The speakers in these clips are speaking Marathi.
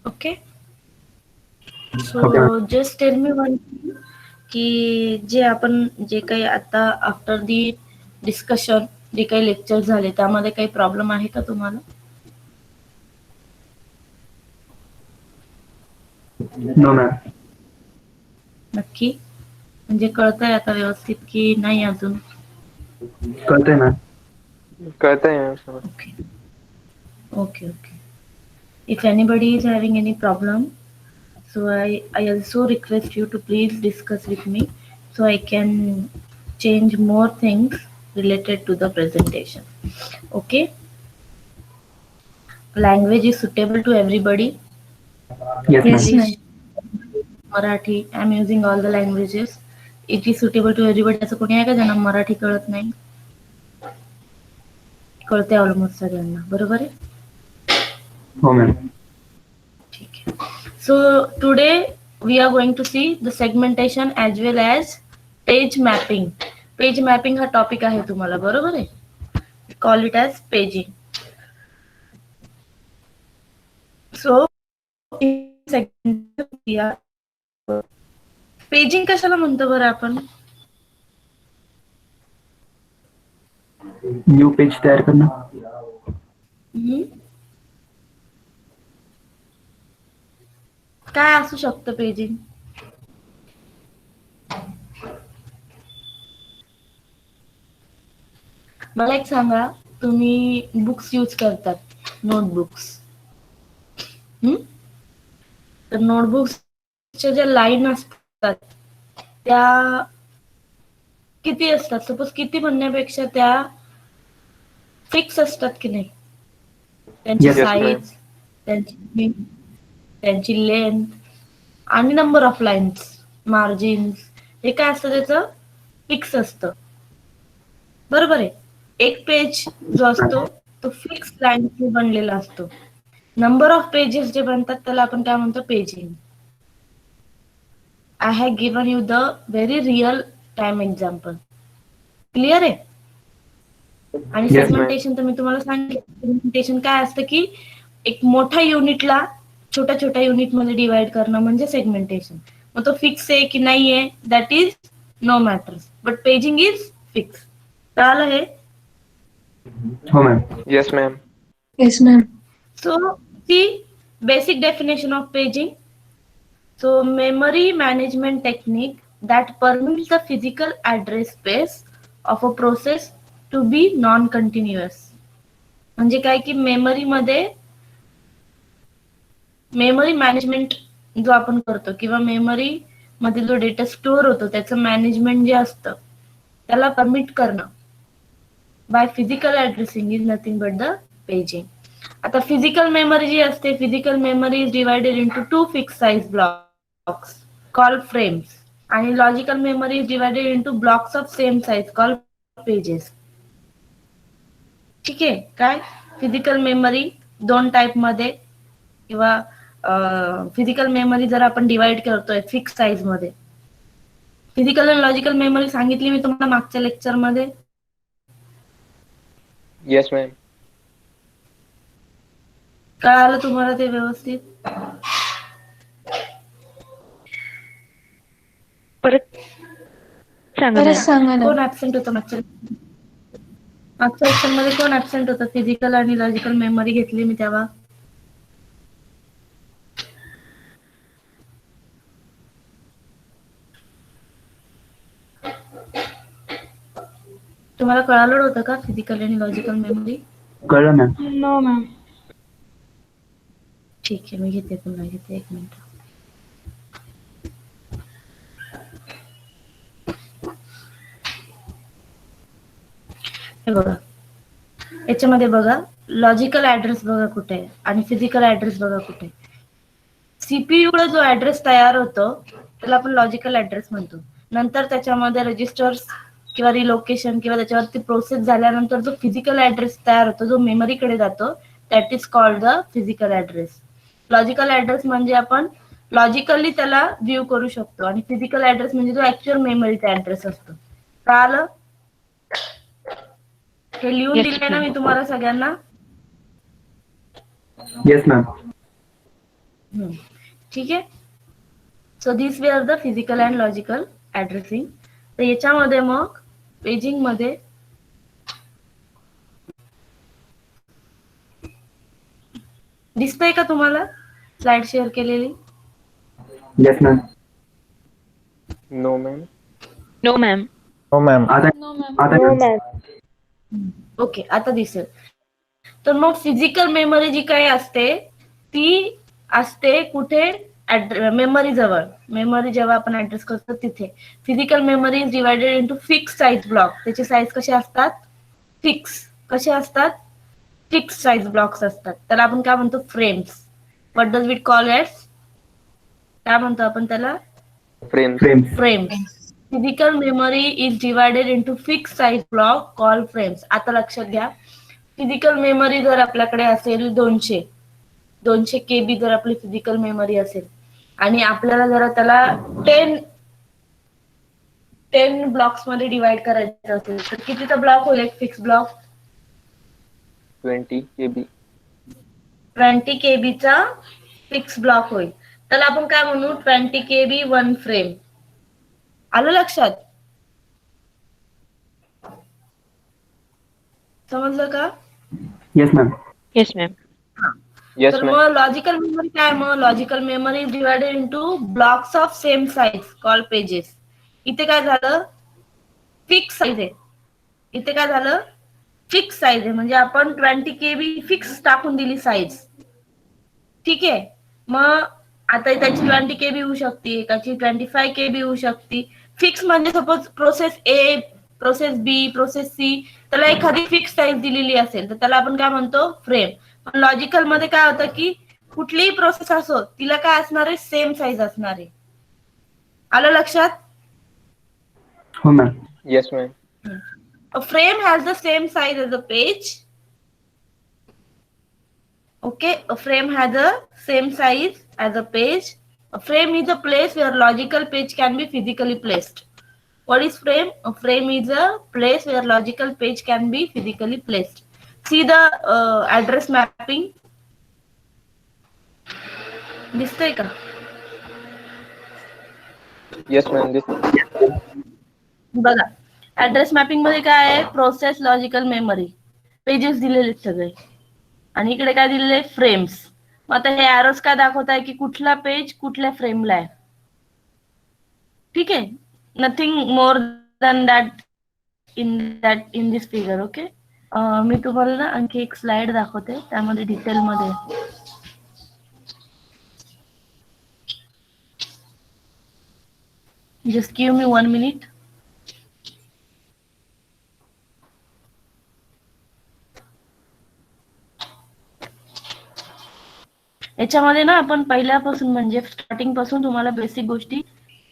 Okay. Okay ma'am. So just tell me one की जे काही आता आफ्टर दी डिस्कशन जे काही लेक्चर झाले त्यामध्ये काही प्रॉब्लेम आहे का तुम्हाला? No ma'am. नक्की म्हणजे कळतंय आता व्यवस्थित की नाही अजून? कळतंय मॅम. कळतंय मॅम सगळं. Okay okay okay. If anybody is having any problem, so I also request you to please discuss with me so I can change more things related to the presentation. Okay. Language is suitable to everybody. Yes Yes, ma'am. English, ma'am. Marathi. I am using all the languages. It is suitable to everybody. असं कोणी आहे का ज्यांना मराठी कळत नाही? कळते ऑलमोस्ट सगळ्यांना, बरोबर आहे? हो मॅम. ठीक आहे. So today we are going to see the segmentation as well as page mapping. Page mapping हा टॉपिक आहे तुम्हाला, बरोबर आहे? Call it as paging. So paging कशाला म्हणतो बरं आपण? न्यू पेज तयार करणं. काय असू शकतं पेजिंग? मला एक सांगा, तुम्ही बुक्स यूज करतात, नोटबुक्स. तर नोटबुक्सच्या ज्या लाईन असतात त्या किती असतात? सपोज किती म्हणण्यापेक्षा त्या फिक्स असतात की नाही? त्यांची Yes, येस मॅम. साईज, त्यांची लेंथ आणि नंबर ऑफ लाईन्स, मार्जिन्स, हे काय असतं त्याचं फिक्स असतं, बरोबर आहे? एक पेज जो असतो तो फिक्स लाईन्सने बनलेला असतो. नंबर ऑफ पेजेस जे बनतात त्याला आपण काय म्हणतो? Paging. I have given you the very real time example. Clear आहे? आणि Yes, सेगमेंटेशन तर मी तुम्हाला सांगितलं. सेगमेंटेशन काय असतं की एक मोठ्या युनिटला छोट्या छोट्या युनिट मध्ये डिवाइड करणं म्हणजे सेगमेंटेशन. मग तो फिक्स आहे की नाही आहे that is no matters, but paging is fix. कळालं हे? हो ma'am. Yes ma'am. Yes, ma'am. So see basic definition of paging. So memory management technique that permits the physical address space of a process to be non-continuous. म्हणजे काय की मेमरी मॅनेजमेंट जो आपण करतो किंवा मेमरी मध्ये जो डेटा स्टोअर होतो त्याचं मॅनेजमेंट जे असतं त्याला परमिट करणं by physical addressing is nothing but the paging. आता फिजिकल मेमरी जी असते, physical memory is divided into 2 fix size blocks called frames आणि logical memory is divided into blocks of same size called pages. ठीक आहे? काय फिजिकल मेमरी 2 टाइप मध्ये किंवा फिजिकल मेमरी जर आपण डिवाइड करतोय फिक्स साइज मध्ये. फिजिकल आणि लॉजिकल मेमरी सांगितली मी तुम्हाला मागच्या लेक्चर मध्ये. Yes ma'am. कळालं तुम्हाला ते व्यवस्थित? परत सांगा परत मॅम. सांगा ना. कोण ऍबसेंट होतं मागच्या लेक्चर मध्ये? कोण ऍबसेंट होतं? फिजिकल आणि लॉजिकल मेमरी घेतली मी तेव्हा. तुम्हाला कळालं होतं का फिजिकल आणि लॉजिकल मेमरी? कळलं मॅम. No, ma'am. ठीक आहे, मी घेते पुन्हा घेते, एक मिनिट. हे बघा, याच्यामध्ये बघा लॉजिकल ऍड्रेस बघा कुठे आहे आणि फिजिकल ऍड्रेस बघा कुठे आहे. सीपीयू ला जो ऍड्रेस तयार होतो त्याला आपण लॉजिकल ऍड्रेस म्हणतो. नंतर त्याच्यामध्ये रजिस्टर्स किंवा रिलोकेशन किंवा त्याच्यावरती प्रोसेस झाल्यानंतर जो फिजिकल ऍड्रेस तयार होतो जो मेमरीकडे जातो that is called the physical address. Logical address म्हणजे आपण लॉजिकली त्याला व्ह्यू करू शकतो आणि फिजिकल ऍड्रेस म्हणजे जो ऍक्च्युअल मेमरीचा ऍड्रेस असतो. कळालं? हे लिहून Yes, दिले ना ma'am. मी तुम्हाला सगळ्यांना? Yes ma'am. ठीक आहे. So this way are the physical and logical addressing. तर याच्यामध्ये मग पेजिंग मध्ये दिसतंय का तुम्हाला स्लाइड शेअर केलेली? Yes ma'am. No ma'am. No ma'am. हो मॅम. आता आता ओके, आता दिसेल. तर मग फिजिकल मेमरी जी काही असते ती असते कुठे? मेमरी जवळ. मेमरी जेव्हा आपण ऍड्रेस करतो तिथे. Physical memory is divided into fix size block. त्याचे साईज कसे असतात? फिक्स. कसे असतात? फिक्स साईज ब्लॉक्स असतात. त्याला आपण काय म्हणतो? Frames. What does we call it? काय म्हणतो आपण त्याला? Frames. Frames. Frames. Physical memory is divided into fix size block call frames. आता लक्षात घ्या, फिजिकल मेमरी जर आपल्याकडे असेल 200 KB जर आपली फिजिकल मेमरी असेल आणि आपल्याला जर त्याला 10 ब्लॉक्स मध्ये डिवाइड करायचं असेल तर कितीचा ब्लॉक होईल? एक फिक्स ब्लॉक 20 KB. 20 KB चा फिक्स ब्लॉक होईल. त्याला आपण काय म्हणू? 20 KB 1 फ्रेम. आलं लक्षात? समजलं का? Yes ma'am. Yes ma'am. Yes तर ma'am. मग लॉजिकल मेमरी काय? मग logical memory is divided into blocks of same size call pages. इथे काय झालं? फिक्स साईज आहे. इथे काय झालं? फिक्स साईज आहे. म्हणजे आपण 20 KB फिक्स टाकून दिली साईज. ठीक आहे. मग आता त्याची 20 KB होऊ शकते, त्याची 25 KB होऊ शकते. फिक्स म्हणजे suppose process A, process B, process C, त्याला एखादी फिक्स साईज दिलेली असेल तर त्याला आपण काय म्हणतो? फ्रेम. पण लॉजिकल मध्ये काय होतं की कुठलीही प्रोसेस असो तिला काय असणार आहे? सेम साईज असणार आहे. आलं लक्षात? हो ma'am. Yes ma'am. A frame has the same size as a page. Okay, a frame has the same size as a page. A frame is a place where logical page can be physically placed. What is frame? A frame is a place where logical page can be physically placed. See the address mapping. दिसतंय का? Yes ma'am. This. बघा, ऍड्रेस मॅपिंग मध्ये काय आहे? प्रोसेस, लॉजिकल मेमरी, पेजेस दिलेले सगळे आणि इकडे काय दिलेले? फ्रेम्स. मग आता हे एरोज काय दाखवत आहे की कुठला पेज कुठल्या फ्रेमला आहे. ठीक आहे. Nothing more than that in this figure. Okay. मी तुम्हाला ना आणखी एक स्लाइड दाखवते त्यामध्ये डिटेल मध्ये. Just give me 1 minute. याच्यामध्ये ना आपण पहिल्यापासून म्हणजे स्टार्टिंग पासून तुम्हाला बेसिक गोष्टी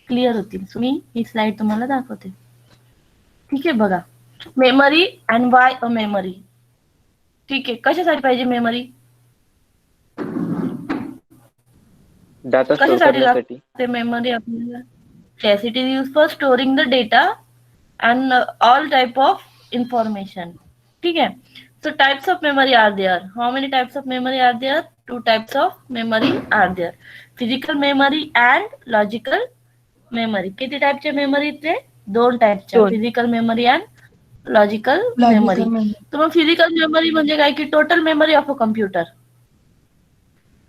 क्लिअर होतील. मी ही स्लाइड तुम्हाला दाखवते. ठीक आहे. बघा, memory and Y a memory. ठीक आहे. कशासाठी पाहिजे मेमरी? Data store कशासाठी करण्यासाठी. लागते मेमरी आपल्याला? Yes, it is used for storing the data and all type of information. ठीक आहे. So types of memory are there. How many types of memory are there? 2 types of memory are there. Physical memory and logical memory. किती टाइपचे मेमरी ते? 2 टाइपच्या. दोन. Physical memory and logical memory. तर मग फिजिकल मेमरी म्हणजे काय की total memory of a computer.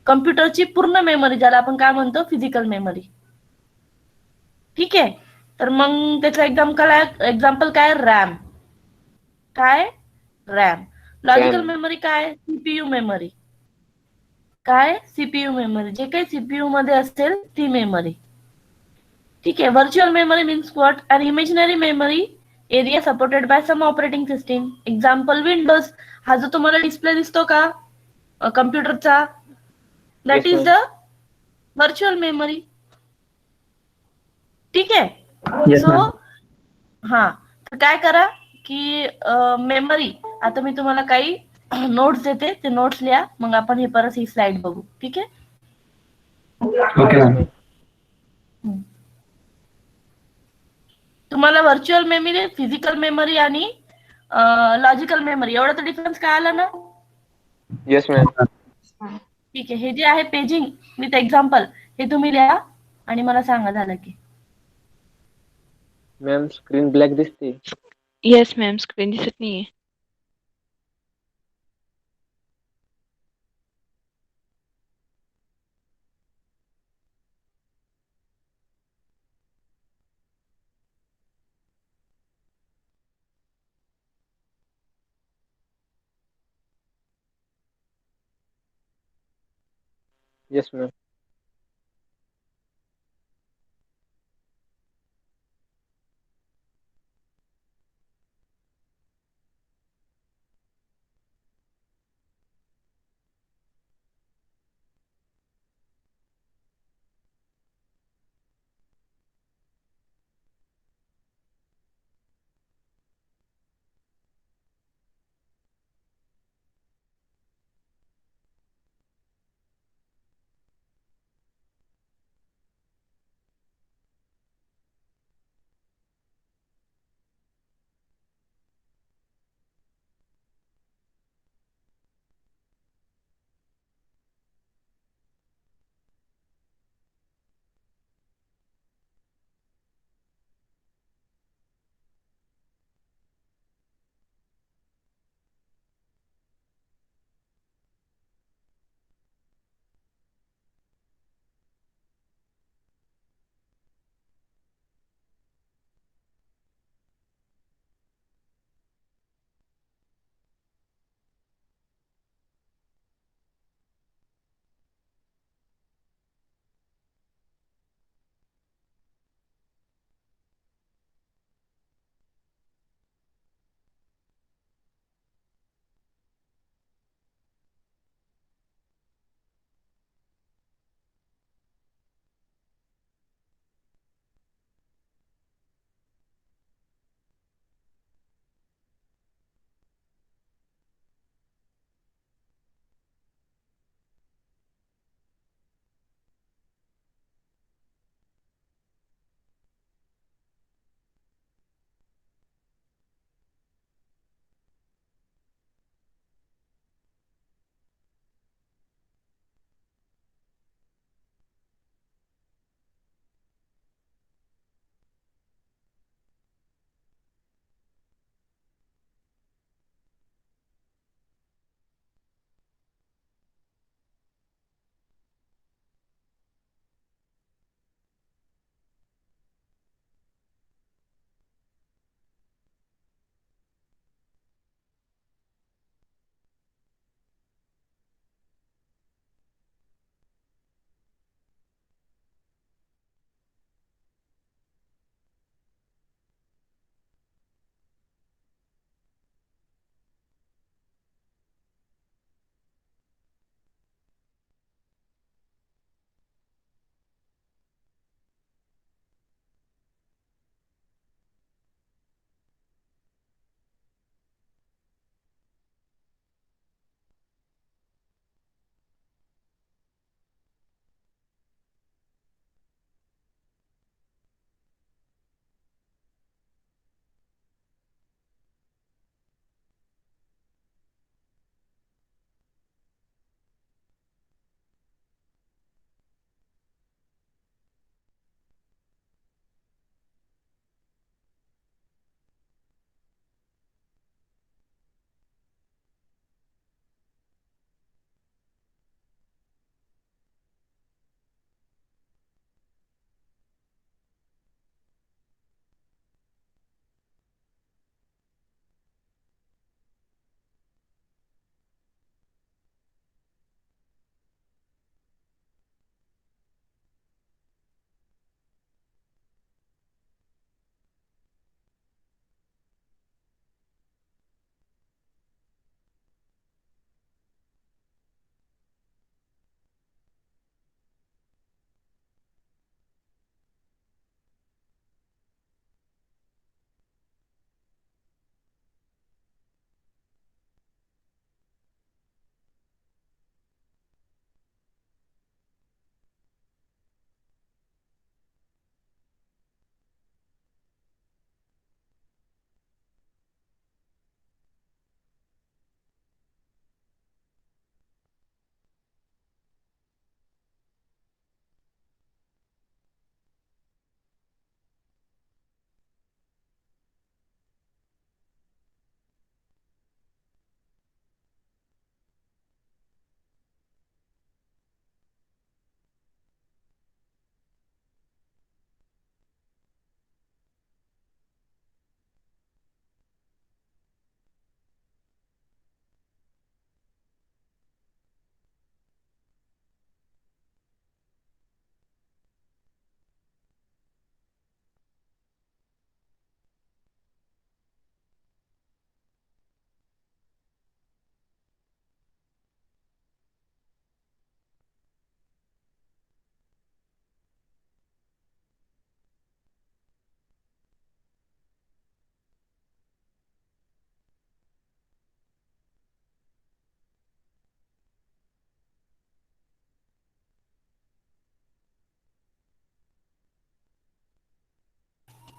कम्प्युटरची पूर्ण मेमरी ज्याला आपण काय म्हणतो? Physical memory. ठीक आहे. तर मग त्याचं एक्झाम्पल काय? रॅम. काय? रॅम. Logical RAM. मेमरी काय? CPU memory. काय? CPU memory. जे काही सीपीयू मध्ये असेल ती मेमरी. ठीक आहे. Virtual memory means what? An imaginary memory area supported by some operating system. Example Windows. हा जो तुम्हाला डिस्प्ले दिसतो का कम्प्युटरचा, that Yes, is the virtual memory. ठीक आहे. Yes so ma'am. हा, तर काय करा की मेमरी, आता मी तुम्हाला काही नोट्स देते, ते नोट्स लिहा, मग आपण हे परत ही स्लाइड बघू. ठीक आहे. Okay Yes ma'am. ma'am. तुम्हाला व्हर्च्युअल मेमरी, फिजिकल मेमरी आणि लॉजिकल मेमरी एवढा तर डिफरन्स काय आला ना? Yes ma'am. ठीक आहे, हे जे आहे पेजिंग विथ एक्झाम्पल, हे तुम्ही लिहा आणि मला सांगा झालं की. मॅम स्क्रीन ब्लॅक दिसते. Yes, ma'am. Screen दिसत नाहीये. Yes ma'am.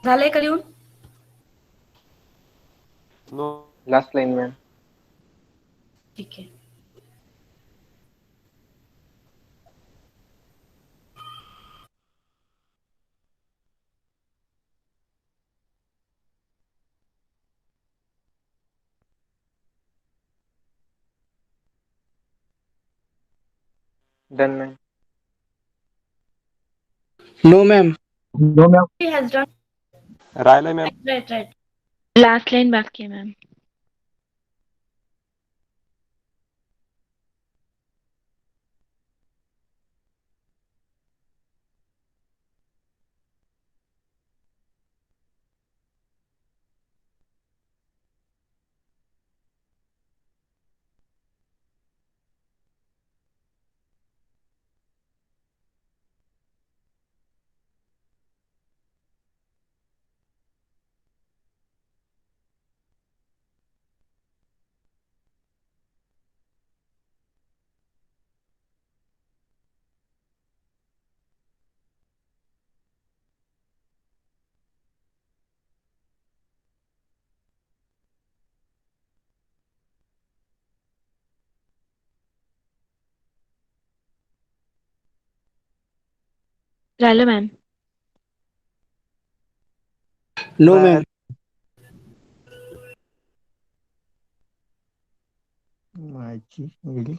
झालंय का लिहून? Last line ma'am. ठीक आहे. Done ma'am. No ma'am. No ma'am. He has done. राहिलंय मॅम. Right. लास्ट लाईन बाकी आहे मॅम. झालं मॅम. No ma'am. माझी गेली.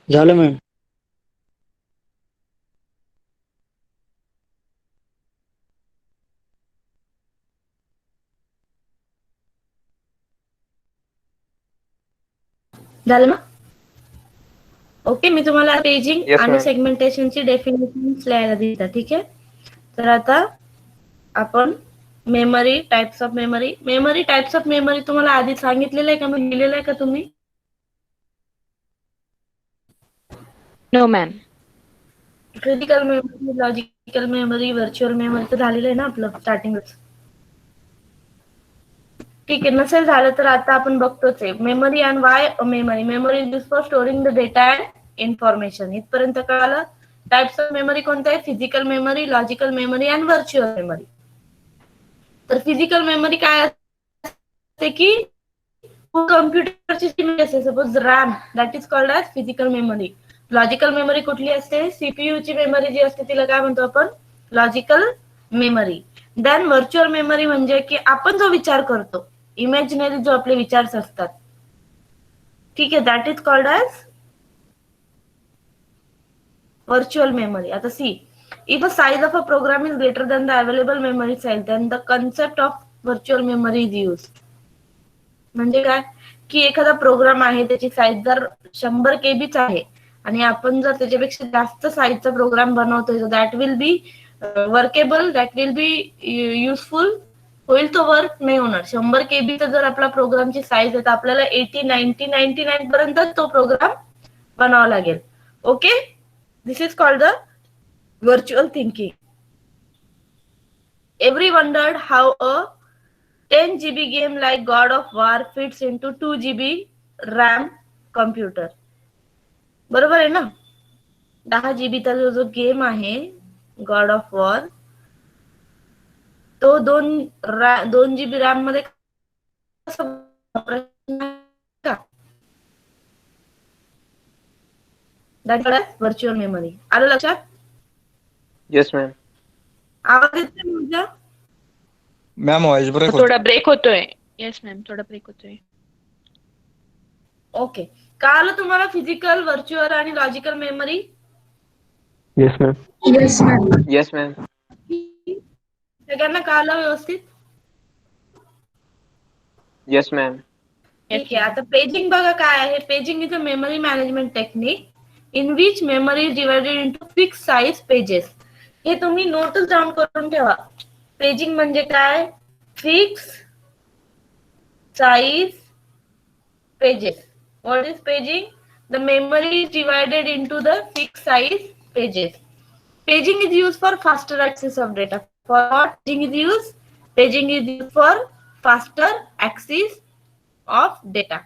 झालं मॅम. झालं ना? ओके, मी तुम्हाला पेजिंग Yes, आणि ma'am. सेगमेंटेशनची डेफिनेशन लिहायला दिली. ठीक आहे. तर आता आपण memory, types of memory. Types of memory तुम्हाला आधी सांगितलेलं आहे का? मी लिहिलेलं आहे का तुम्ही? No ma'am. Physical memory, logical memory, virtual memory तर झालेलं आहे ना आपलं स्टार्टिंगच. ठीक आहे. नसेल झालं तर आता आपण बघतोच आहे. Memory and Y memory. Memory is use for storing the data and information. इथपर्यंत कळालं. टाइप्स ऑफ मेमरी कोणत्या आहे? Physical memory, logical memory and virtual memory. तर फिजिकल मेमरी काय असते की कम्प्युटरची मेमरी असते. Suppose RAM, that is called as physical memory. Logical memory कुठली असते? सीपीयू ची मेमरी जी असते तिला काय म्हणतो आपण? Logical memory. Then virtual memory म्हणजे की आपण जो विचार करतो, इमॅजिनरी जो आपले विचार असतात, ठीक आहे, that is called as virtual memory. आता C, if the size of a program is greater than the available memory size, then the concept of virtual memory is used. म्हणजे काय की एखादा प्रोग्राम आहे, त्याची साईज जर 100 केबीच आहे आणि आपण जर त्याच्यापेक्षा जास्त साईजचा प्रोग्राम बनवतोय, तर that will be workable, that will be useful. होईल तो वर्क? नाही होणार. 100 केबीचा जर आपला प्रोग्रामची साईज आहे तर आपल्याला 80, 90, 99 पर्यंत तो प्रोग्राम बनावा लागेल. Okay, this is called the virtual thinking. Every wondered how a 10 GB game like God of War fits into 2 GB RAM computer. बरोबर आहे ना? 10 GB चा जो गेम आहे गॉड ऑफ वॉर, तो 2 GB रॅम मध्ये व्हर्च्युअल मेमरी. आलं लक्षात? Yes, ma'am. आवाज येतोय माझा? मॅम व्हॉइस ब्रेक होतो. थोडा ब्रेक होतोय. येस मॅम, थोडा ब्रेक होतोय. ओके, कळालं तुम्हाला फिजिकल, व्हर्च्युअल आणि logical memory? Yes ma'am. Yes, ma'am. सगळ्यांना कळालं व्यवस्थित? Yes, ma'am. ठीक आहे. आता पेजिंग बघा काय आहे. Paging is a memory management technique in which memory is divided into fix size pages. हे तुम्ही नोटच डाऊन करून ठेवा. पेजिंग म्हणजे काय? Fix size pages. What is paging? The memory is divided into the fixed size pages. Paging is used for faster access of data. For what paging is used? Paging is used for faster access of data.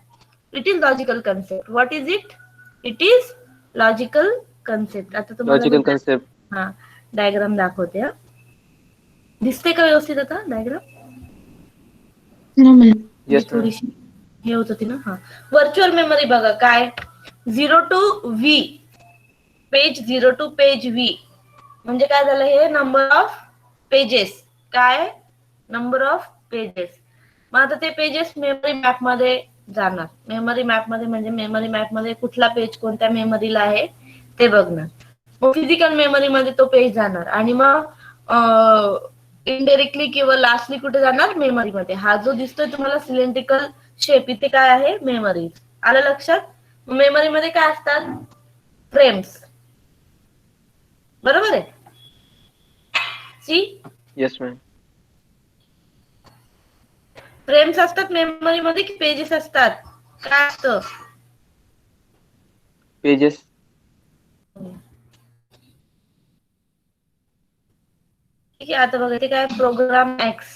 It is logical concept. What is it? It is logical concept. आता तुम्हाला Logical concept. हा डायग्राम दाखवते. हा दिसते का व्यवस्थित आता डायग्राम? Yes, ma'am. थोडीशी हे होत होती ना. हा व्हर्च्युअल मेमरी बघा काय. 0 to V, page 0 to page V म्हणजे काय झालं? हे नंबर ऑफ पेजेस. काय? Number of pages. मग आता ते पेजेस मेमरी मॅप मध्ये जाणार. मेमरी मॅप मध्ये म्हणजे मेमरी मॅप मध्ये कुठला पेज कोणत्या मेमरीला आहे ते बघणार. मग फिजिकल मेमरी मध्ये तो पेज जाणार आणि मग इनडायरेक्टली किंवा लास्टली कुठे जाणार? मेमरी मध्ये. हा जो दिसतोय तुम्हाला सिलेंड्रिकल शेप, इथे काय आहे? मेमरी. आलं लक्षात? मेमरी मध्ये काय असतात? फ्रेम्स. बरोबर आहे? See Yes, ma'am. फ्रेम्स असतात मेमरी मध्ये की पेजेस असतात? काय असतं? Pages. ठीक आहे. आता बघा इथे काय? Program X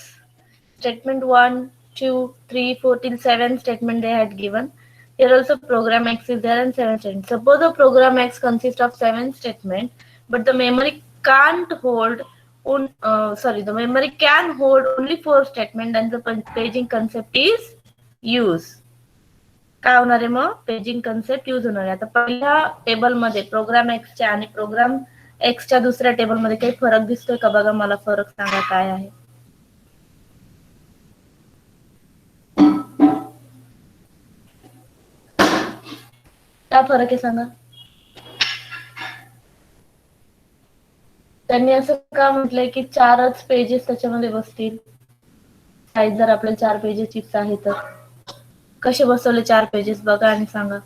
statement 1, 2, 3, 4 till 7 statement they had given. Here also program X is there and 7 statements. Suppose a program X consists of 7 statements, but the memory can't hold the memory can hold only 4 statements and the paging concept is used. काय होणार आहे मग? पेजिंग कन्सेप्ट यूज होणार आहे. आता पहिल्या टेबल मध्ये प्रोग्राम एक्सच्या आणि प्रोग्राम एक्सच्या दुसऱ्या टेबल मध्ये काही फरक दिसतोय का? बघा, मला फरक सांगा काय आहे. काय फरक आहे सांगा? त्यांनी असं का म्हटलंय की 4च पेजेस त्याच्यामध्ये बसतील? साईज जर आपल्या 4 पेजेसचीच आहे तर कसे बसवले 4 पेजेस? बघा आणि सांगा.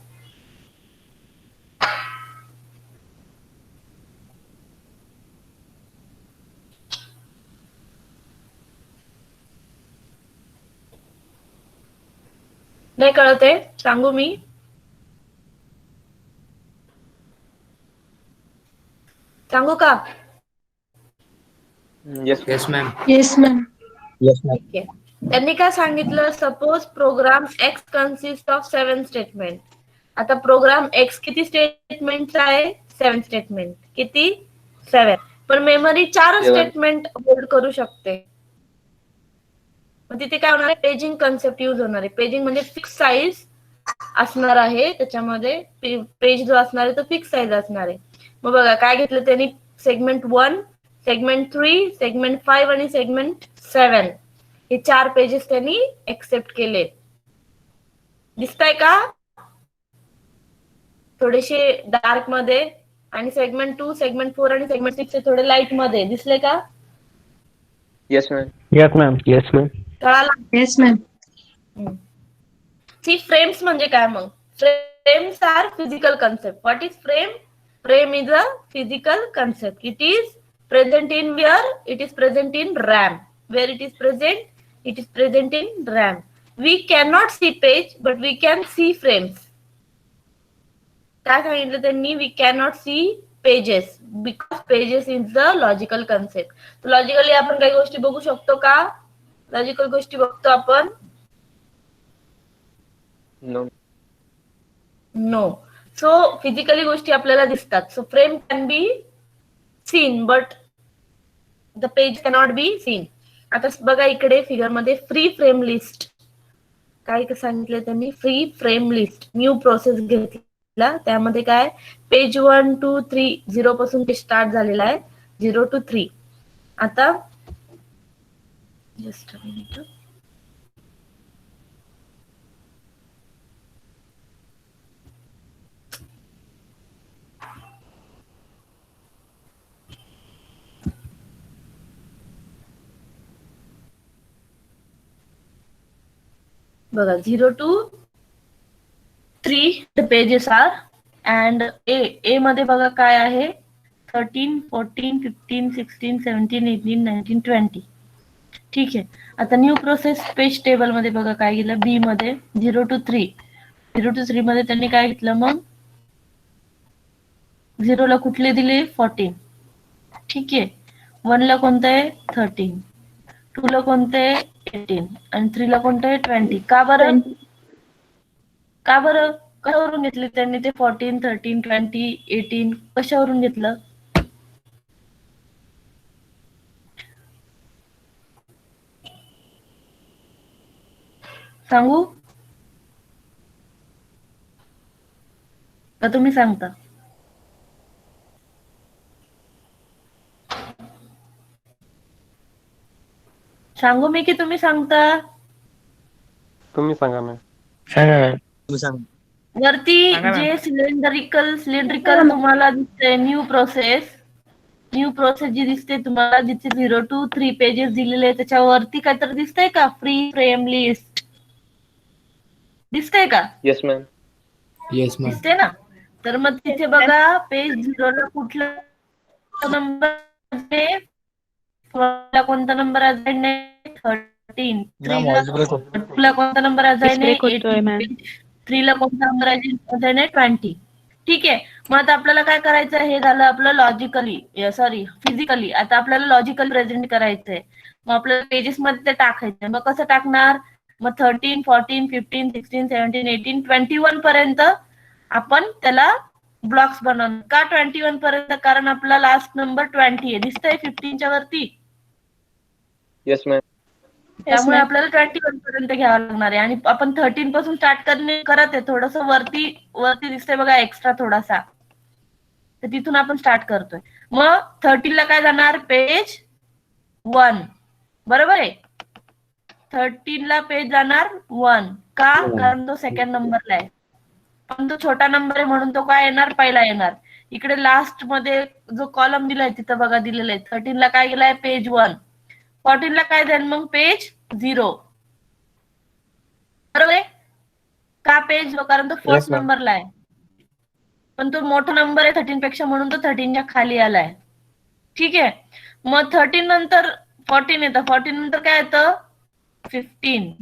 नाही कळत आहे? सांगू मी? सांगू का? Yes, Yes, ma'am. Yes, ma'am. ठीक आहे. त्यांनी काय सांगितलं? Suppose program X consist of 7 statement. आता प्रोग्राम एक्स किती स्टेटमेंटचा आहे? 7 स्टेटमेंट. किती? 7. पण मेमरी 4 Seven. स्टेटमेंट होल्ड करू शकते. मग तिथे काय होणार आहे? पेजिंग कन्सेप्ट यूज होणार आहे. पेजिंग म्हणजे फिक्स साईज असणार आहे. त्याच्यामध्ये पेज जो असणार आहे तो फिक्स साईज असणार आहे. मग बघा काय घेतलं त्यांनी? सेगमेंट 1, सेगमेंट 3, सेगमेंट 5 आणि सेगमेंट 7 हे 4 पेजेस त्यांनी एक्सेप्ट केले. दिसताय का? थोडेसे डार्क मध्ये. आणि सेगमेंट 2, सेगमेंट 4 आणि सेगमेंट 6 थोडे लाईट मध्ये. दिसले का? yes, ma'am. Yes ma'am. Yes ma'am. कळाला? Yes, ma'am. सी फ्रेम्स म्हणजे काय मग? Frames are physical concept. What is frame? Frame is a physical concept. It is present in where? It is present in RAM. Where it is present? It is present in RAM. We cannot see page, but we can see frames. काय सांगितलं त्यांनी? We cannot see pages because pages is the logical concept. तर लॉजिकली आपण काही गोष्टी बघू शकतो का? लॉजिकल गोष्टी बघतो आपण? No. नो. सो फिजिकली गोष्टी आपल्याला दिसतात. So frame can be seen but the page cannot be seen. आता बघा इकडे फिगर मध्ये फ्री फ्रेम लिस्ट काय सांगितलं त्यांनी? Free frame list new process घेतला. त्यामध्ये काय? पेज 1 2 3 0 पासून ते स्टार्ट झालेला आहे. 0 to 3. आता जस्ट अ मिनिट. बघा 0 to 3 the pages are and A मध्ये बघा काय आहे 13, 14, 15, 16, 17, 18, 19, 20. ठीक आहे. आता न्यू प्रोसेस पेज टेबल मध्ये बघा काय गेलं बी मध्ये 0 to 3. 0 to 3 मध्ये त्यांनी काय घेतलं मग 0 ला कुठले दिले 14. ठीक आहे. 1 ला कोणतं आहे 13. 2 ला कोणतं आहे 18 आणि 3 ला कोणतं आहे 20. का बरं कशावरून घेतले त्यांनी ते 14, 13, 20, 18 कशावरून घेतलं? सांगू का तुम्ही सांगता? सांगू मी की तुम्ही सांगता? तुम्ही सांगा मॅम. सांगा मॅम. वरती जे सिलेंड्रिकल तुम्हाला दिसते न्यू प्रोसेस जी दिसते तुम्हाला जिथे 0 to 3 पेजेस दिलेले आहे त्याच्यावरती काहीतरी दिसतंय का फ्री फ्रेम लिस्ट दिसतंय का? Yes, ma'am. Yes ma'am. दिसते ना. तर मग तिथे बघा पेज 0 ला कुठला नंबर आहे, 4 ला कोणता नंबर असाइन आहे 13, 3 ला 2 ला कोणता नंबर असाइन आहे ब्रेक होतोय 18, मॅम. 3 ला कोणता नंबर असाइन आहे 20. ठीक आहे. मग आता आपल्याला काय करायचं हे झालं आपलं फिजिकली. आता आपल्याला लॉजिकल प्रेझेंट करायचंय. मग आपल्याला पेजेस मध्ये ते टाकायचंय. मग कसं टाकणार? मग 13, 14, 15, 16, 17, 18, 21 पर्यंत आपण त्याला ब्लॉक्स बनवणार. का 21 पर्यंत? कारण आपला लास्ट नंबर 20 आहे. दिसतंय 15च्या वरती. Yes, ma'am. त्यामुळे आपल्याला 21 पर्यंत घ्यावं लागणार आहे आणि आपण 13 पासून स्टार्ट करत आहे. थोडस वरती दिसतंय बघा एक्स्ट्रा थोडासा. तर तिथून आपण स्टार्ट करतोय. मग 13 ला काय जाणार पेज 1 बरोबर आहे. 13 ला पेज जाणार 1 का? कारण तो सेकंड नंबरला आहे. पण तो छोटा नंबर आहे म्हणून तो काय येणार पहिला येणार. इकडे लास्ट मध्ये जो कॉलम दिलाय तिथं बघा दिलेला आहे 13 ला काय गेलाय पेज 1. 14 ला काय जाईल मग पेज 0 बरोबर आहे का? पेज 0 कारण तो फर्स्ट नंबरला आहे. पण तो मोठा नंबर आहे 13 पेक्षा म्हणून तो 13च्या खाली आलाय. ठीक आहे. मग 13 नंतर 14 येतं. 14 नंतर काय येतं 15.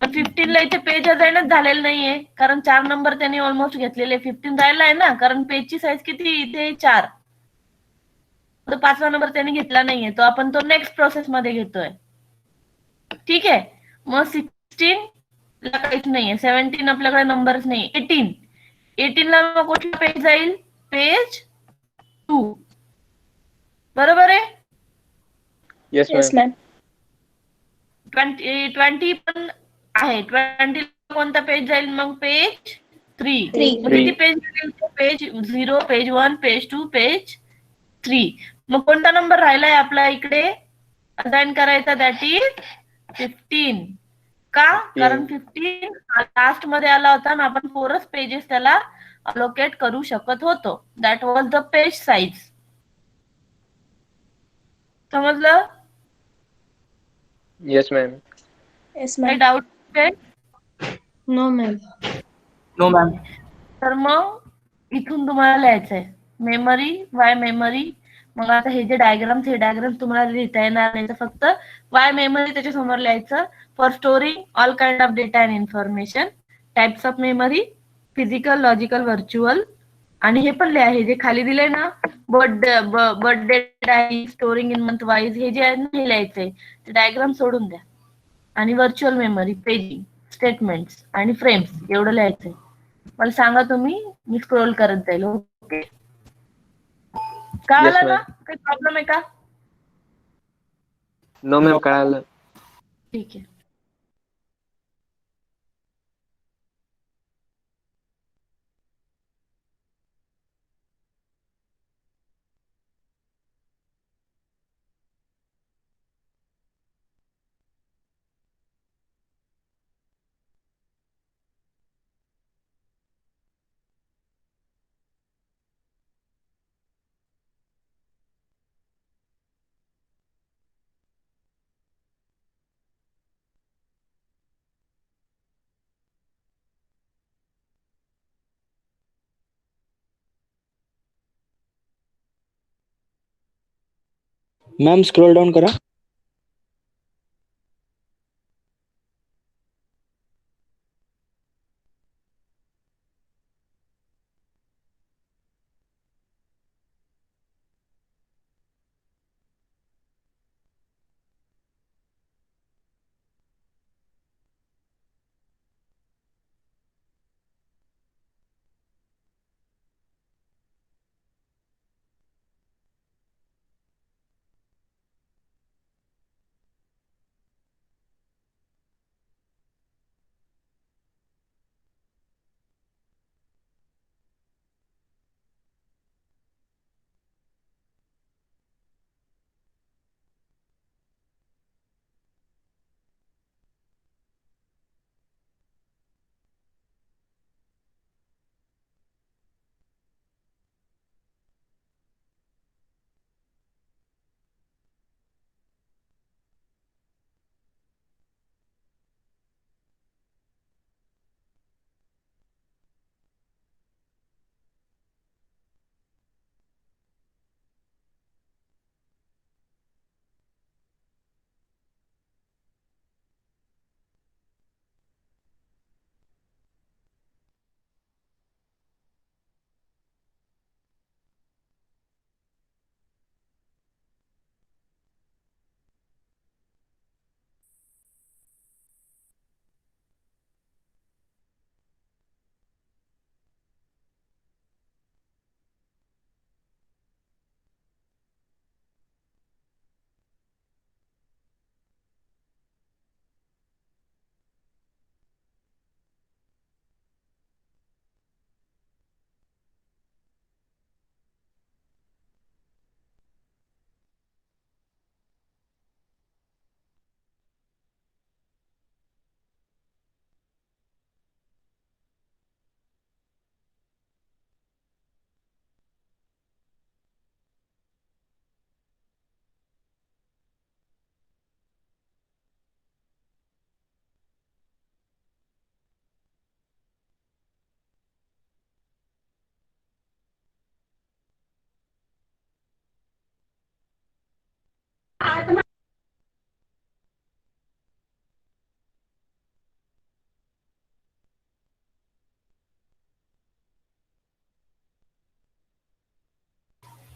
पण 15 ला इथे पेज असाइनच झालेलं नाहीये कारण 4 नंबर त्यांनी ऑलमोस्ट घेतलेले. 15 राहिला आहे ना कारण पेजची साईज किती इथे 4. तो 5वा नंबर त्यांनी घेतला नाहीये. तो आपण तो नेक्स्ट प्रोसेस मध्ये घेतोय. ठीक आहे. मग 16 ला काहीच नाहीये. 17 आपल्याकडे नंबरच नाही. 18 ला मग कुठला पेज जाईल पेज 2 बरोबर आहे. Yes, ma'am. 20 पण आहे. 20 ला कोणता पेज जाईल मग पेज 3. मग Three. किती page page 0, page 1, page 2, page 3. मग कोणता नंबर राहिलाय आपला इकडे असाइन करायचा दॅट इज 15. का? कारण 15 लास्ट मध्ये आला होता आणि आपण 4च पेजेस त्याला अलोकेट करू शकत होतो. That was the page size. समजलं? Yes, ma'am. काही डाऊट आहे? No ma'am. No ma'am. तर मग इथून तुम्हाला लिहायचंय मेमरी वाय मेमरी. मग आता हे डायग्राम तुम्हाला लिहिता येणार नाही तर फक्त वाय मेमरी त्याच्या समोर लिहायचं. For storing all kind of data and information. Types of memory physical logical virtual. आणि हे पण लिहा हे जे खाली दिलंय ना birthday diary storing in month wise हे जे आहे ना हे लिहायचंय. ते डायग्राम सोडून द्या. आणि व्हर्च्युअल मेमरी पेजिंग स्टेटमेंट्स आणि फ्रेम्स एवढं लिहायचंय. मला सांगा तुम्ही मी स्क्रोल करत जाईल. ओके Yes, कळालं ना? ma'am. काही प्रॉब्लेम आहे का? No, ma'am. कळालं. ठीक आहे. मॅम स्क्रॉल डाऊन करा.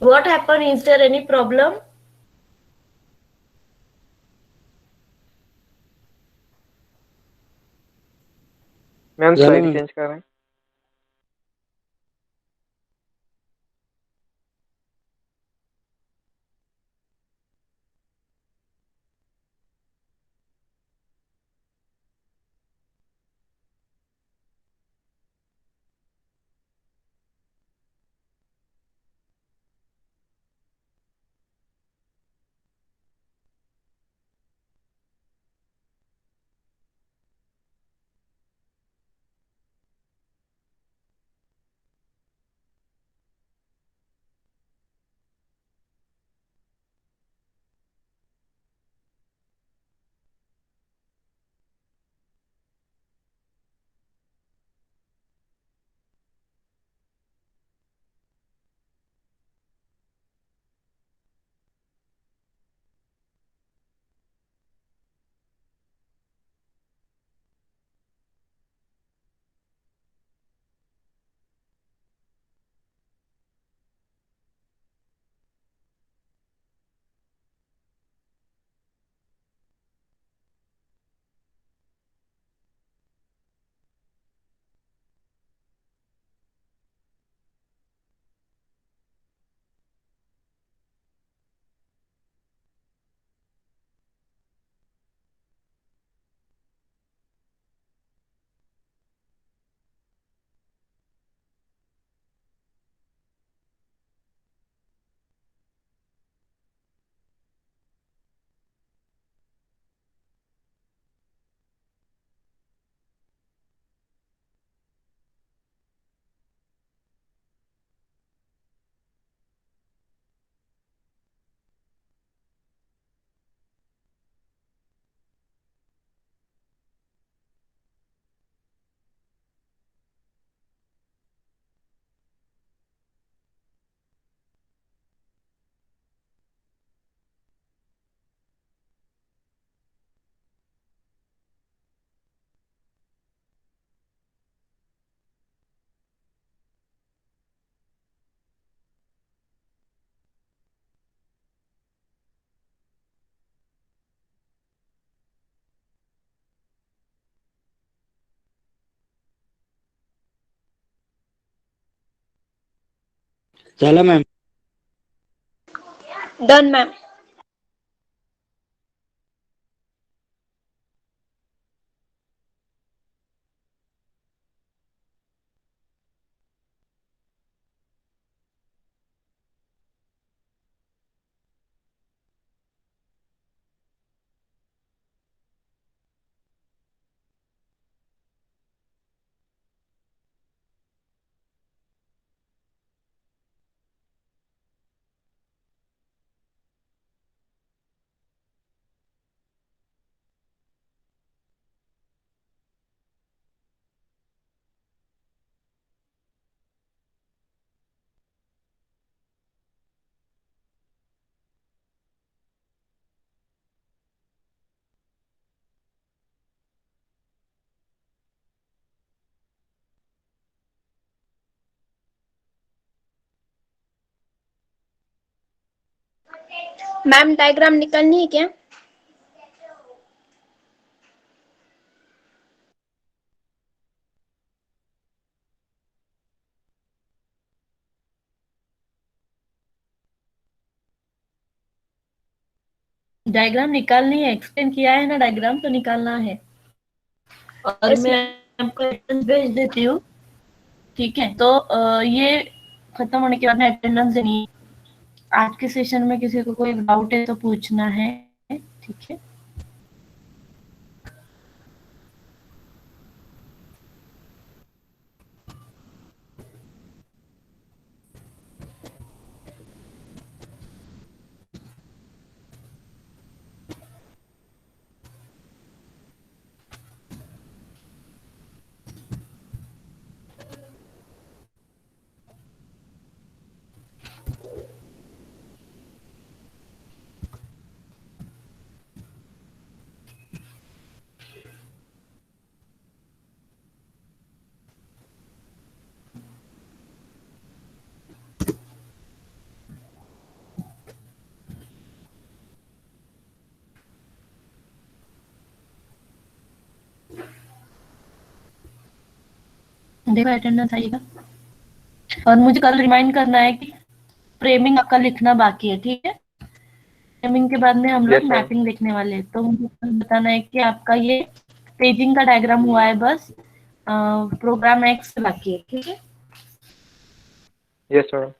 What happened? Is there any problem? Ma'am झालं स्लाइड ना? चेंज कर रहे हैं. झालं ma'am. Done, ma'am. Ma'am diagram निकालनी है क्या? डायग्राम निकालनी है, एक्सप्लेन किया है ना, डायग्राम तो निकालना है। और Yes, मैं ma'am. आपको अटेंडेंस भेज देती हूँ, ठीक है? तो ये खत्म होने के बाद में अटेंडेंस देनी है। आज के सेशन में किसी को कोई डाउट है तो पूछना है, ठीक है? देखो अटेंडेंस आइएगा। और मुझे कल रिमाइंड करना है कि फ्रेमिंग आपका लिखना बाकी है, ठीक है? फ्रेमिंग के बाद में हम लोग यस मैम। मैपिंग लिखने वाले हैं, तो मुझे कल बताना है कि आपका ये पेजिंग का डायग्राम हुआ है, बस प्रोग्राम एक्स बाकी है, ठीक है? Yes madam.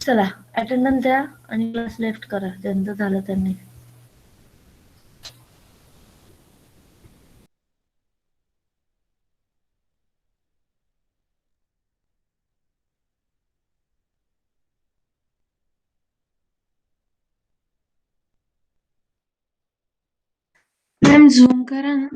चला अटेंडन्स द्या आणि क्लास लेफ्ट करा ज्यांचं झालं त्यांनी. मैम झूम करा ना.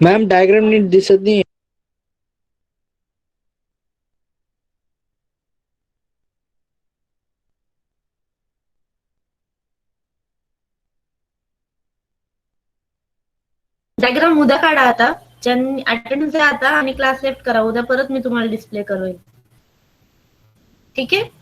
मॅम डायग्राम नीट दिसत नाही. डायग्राम उद्या काढा आता, ज्यांनी अटेंडन्स द्या आता आणि क्लास लेफ्ट करा. उद्या परत मी तुम्हाला डिस्प्ले करेल. ठीक आहे.